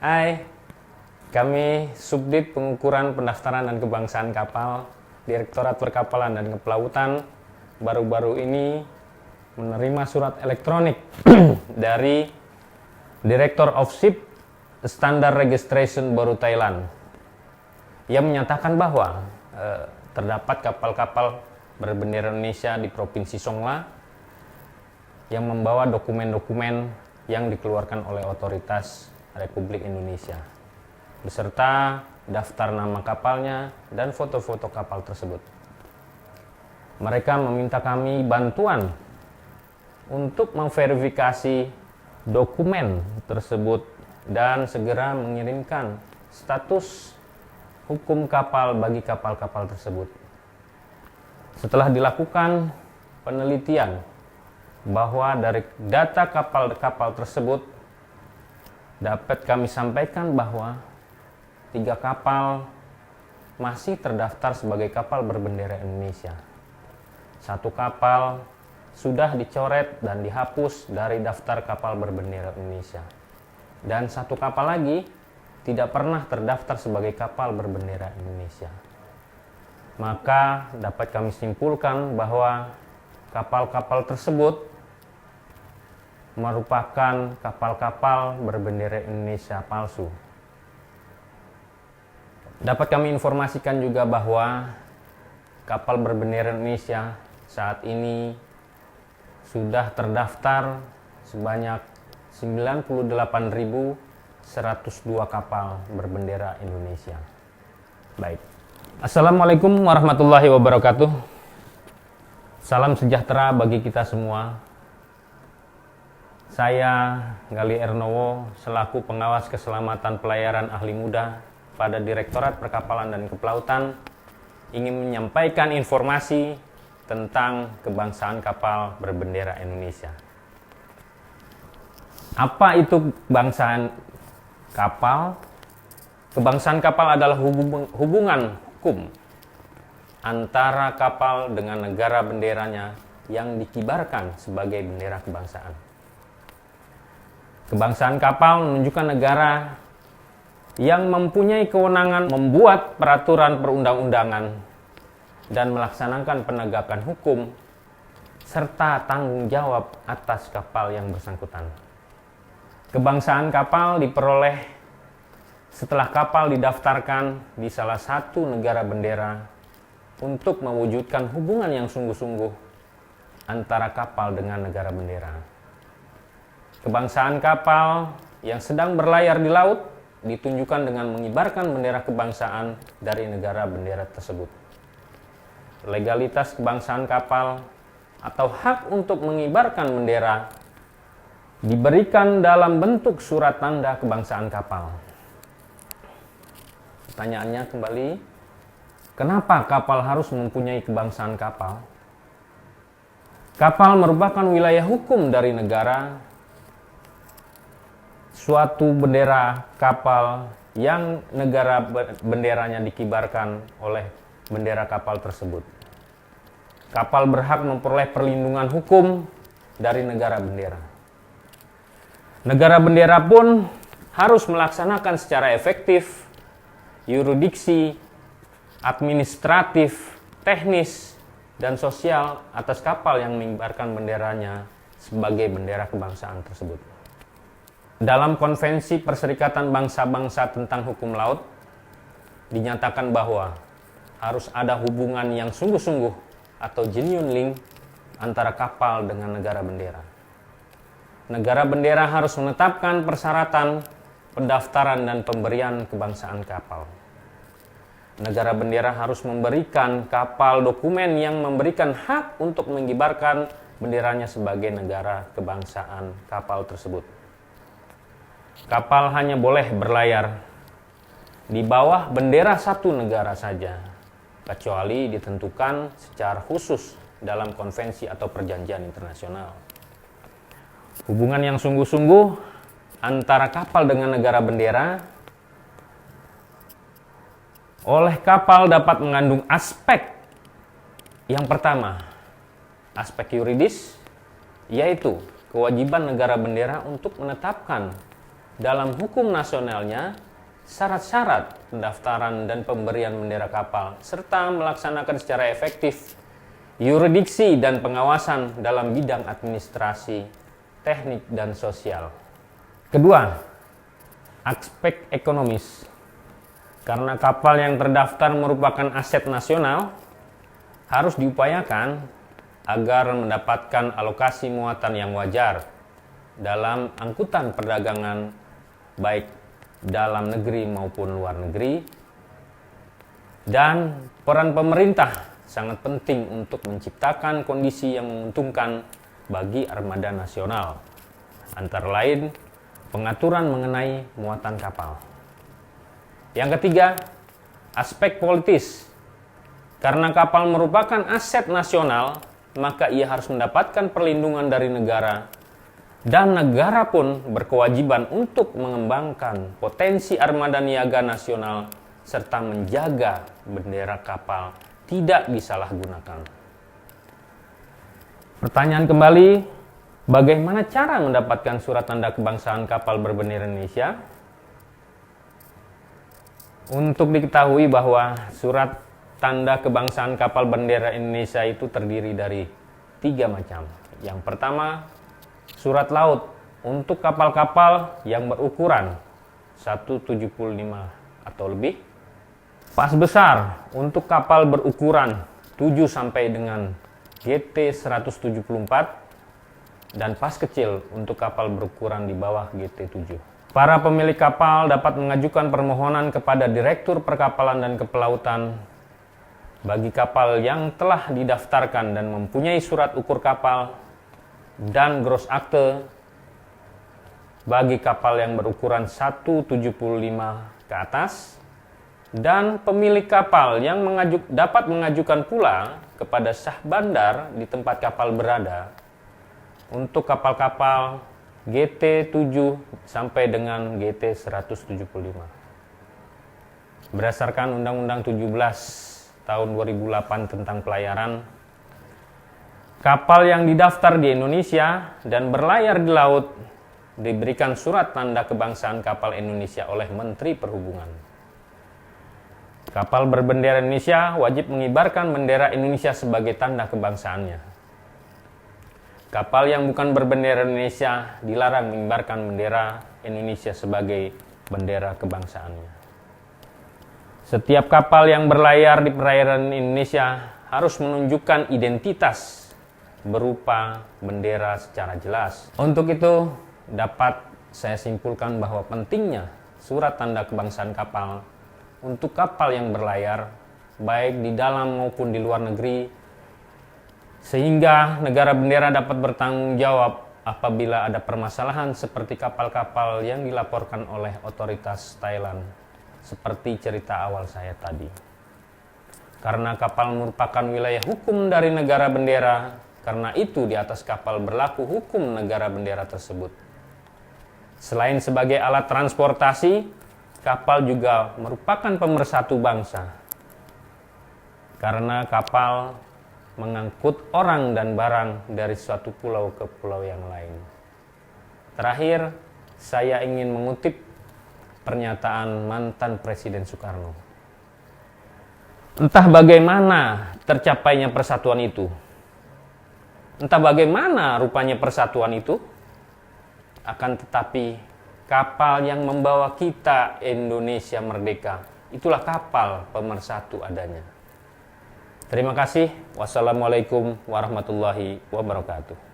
Hai, kami Subdit Pengukuran Pendaftaran dan Kebangsaan Kapal, Direktorat Perkapalan dan Kepelautan, baru-baru ini menerima surat elektronik dari Director of Ship Standard Registration Baru Thailand yang menyatakan bahwa terdapat kapal-kapal berbendera Indonesia di Provinsi Songla yang membawa dokumen-dokumen yang dikeluarkan oleh otoritas Republik Indonesia beserta daftar nama kapalnya dan foto-foto kapal tersebut. Mereka meminta kami bantuan untuk memverifikasi dokumen tersebut dan segera mengirimkan status hukum kapal bagi kapal-kapal tersebut. Setelah dilakukan penelitian bahwa dari data kapal-kapal tersebut dapat kami sampaikan bahwa 3 kapal masih terdaftar sebagai kapal berbendera Indonesia. 1 kapal sudah dicoret dan dihapus dari daftar kapal berbendera Indonesia. Dan 1 kapal lagi tidak pernah terdaftar sebagai kapal berbendera Indonesia. Maka dapat kami simpulkan bahwa kapal-kapal tersebut merupakan kapal-kapal berbendera Indonesia palsu. Dapat kami informasikan juga bahwa kapal berbendera Indonesia saat ini sudah terdaftar sebanyak 98.102 kapal berbendera Indonesia. Baik. Assalamualaikum warahmatullahi wabarakatuh. Salam sejahtera bagi kita semua. Saya Gali Ernowo selaku pengawas keselamatan pelayaran ahli muda pada Direktorat Perkapalan dan Kepelautan ingin menyampaikan informasi tentang kebangsaan kapal berbendera Indonesia. Apa itu kebangsaan kapal? Kebangsaan kapal adalah hubungan hukum antara kapal dengan negara benderanya yang dikibarkan sebagai bendera kebangsaan. Kebangsaan kapal menunjukkan negara yang mempunyai kewenangan membuat peraturan perundang-undangan dan melaksanakan penegakan hukum serta tanggung jawab atas kapal yang bersangkutan. Kebangsaan kapal diperoleh setelah kapal didaftarkan di salah satu negara bendera untuk mewujudkan hubungan yang sungguh-sungguh antara kapal dengan negara bendera. Kebangsaan kapal yang sedang berlayar di laut ditunjukkan dengan mengibarkan bendera kebangsaan dari negara bendera tersebut. Legalitas kebangsaan kapal atau hak untuk mengibarkan bendera diberikan dalam bentuk surat tanda kebangsaan kapal. Pertanyaannya kembali, kenapa kapal harus mempunyai kebangsaan kapal? Kapal merupakan wilayah hukum dari negara. Suatu bendera kapal yang negara benderanya dikibarkan oleh bendera kapal tersebut. Kapal berhak memperoleh perlindungan hukum dari negara bendera. Negara bendera pun harus melaksanakan secara efektif yurisdiksi, administratif, teknis, dan sosial atas kapal yang mengibarkan benderanya sebagai bendera kebangsaan tersebut. Dalam Konvensi Perserikatan Bangsa-Bangsa tentang Hukum Laut, dinyatakan bahwa harus ada hubungan yang sungguh-sungguh atau genuine link antara kapal dengan negara bendera. Negara bendera harus menetapkan persyaratan pendaftaran dan pemberian kebangsaan kapal. Negara bendera harus memberikan kapal dokumen yang memberikan hak untuk mengibarkan benderanya sebagai negara kebangsaan kapal tersebut. Kapal hanya boleh berlayar di bawah bendera satu negara saja, kecuali ditentukan secara khusus dalam konvensi atau perjanjian internasional. Hubungan yang sungguh-sungguh antara kapal dengan negara bendera oleh kapal dapat mengandung aspek yang pertama, aspek yuridis, yaitu kewajiban negara bendera untuk menetapkan dalam hukum nasionalnya syarat-syarat pendaftaran dan pemberian bendera kapal, serta melaksanakan secara efektif yurisdiksi dan pengawasan dalam bidang administrasi, teknik, dan sosial. Kedua, aspek ekonomis. Karena kapal yang terdaftar merupakan aset nasional, harus diupayakan agar mendapatkan alokasi muatan yang wajar dalam angkutan perdagangan baik dalam negeri maupun luar negeri. Dan peran pemerintah sangat penting untuk menciptakan kondisi yang menguntungkan bagi armada nasional, antara lain pengaturan mengenai muatan kapal. Yang ketiga, aspek politis. Karena kapal merupakan aset nasional, maka ia harus mendapatkan perlindungan dari negara, dan negara pun berkewajiban untuk mengembangkan potensi armada niaga nasional serta menjaga bendera kapal tidak disalahgunakan. Pertanyaan kembali, bagaimana cara mendapatkan surat tanda kebangsaan kapal berbendera Indonesia? Untuk diketahui bahwa surat tanda kebangsaan kapal bendera Indonesia itu terdiri dari 3 macam. Yang pertama, surat laut untuk kapal-kapal yang berukuran 175 atau lebih. Pas besar untuk kapal berukuran 7 sampai dengan GT 174 dan pas kecil untuk kapal berukuran di bawah GT 7. Para pemilik kapal dapat mengajukan permohonan kepada Direktur Perkapalan dan Kepelautan bagi kapal yang telah didaftarkan dan mempunyai surat ukur kapal dan gross akte bagi kapal yang berukuran 175 ke atas, dan pemilik kapal yang dapat mengajukan pula kepada sah bandar di tempat kapal berada untuk kapal-kapal GT 7 sampai dengan GT 175. Berdasarkan Undang-Undang 17 tahun 2008 tentang pelayaran, kapal yang didaftar di Indonesia dan berlayar di laut diberikan surat tanda kebangsaan kapal Indonesia oleh Menteri Perhubungan. Kapal berbendera Indonesia wajib mengibarkan bendera Indonesia sebagai tanda kebangsaannya. Kapal yang bukan berbendera Indonesia dilarang mengibarkan bendera Indonesia sebagai bendera kebangsaannya. Setiap kapal yang berlayar di perairan Indonesia harus menunjukkan identitas berupa bendera secara jelas. Untuk itu, dapat saya simpulkan bahwa pentingnya surat tanda kebangsaan kapal untuk kapal yang berlayar, baik di dalam maupun di luar negeri, sehingga negara bendera dapat bertanggung jawab apabila ada permasalahan seperti kapal-kapal yang dilaporkan oleh otoritas Thailand, seperti cerita awal saya tadi. Karena kapal merupakan wilayah hukum dari negara bendera, karena itu di atas kapal berlaku hukum negara bendera tersebut. Selain sebagai alat transportasi, kapal juga merupakan pemersatu bangsa. Karena kapal mengangkut orang dan barang dari suatu pulau ke pulau yang lain. Terakhir, saya ingin mengutip pernyataan mantan Presiden Soekarno. Entah bagaimana tercapainya persatuan itu, entah bagaimana rupanya persatuan itu, akan tetapi kapal yang membawa kita Indonesia merdeka, itulah kapal pemersatu adanya. Terima kasih. Wassalamualaikum warahmatullahi wabarakatuh.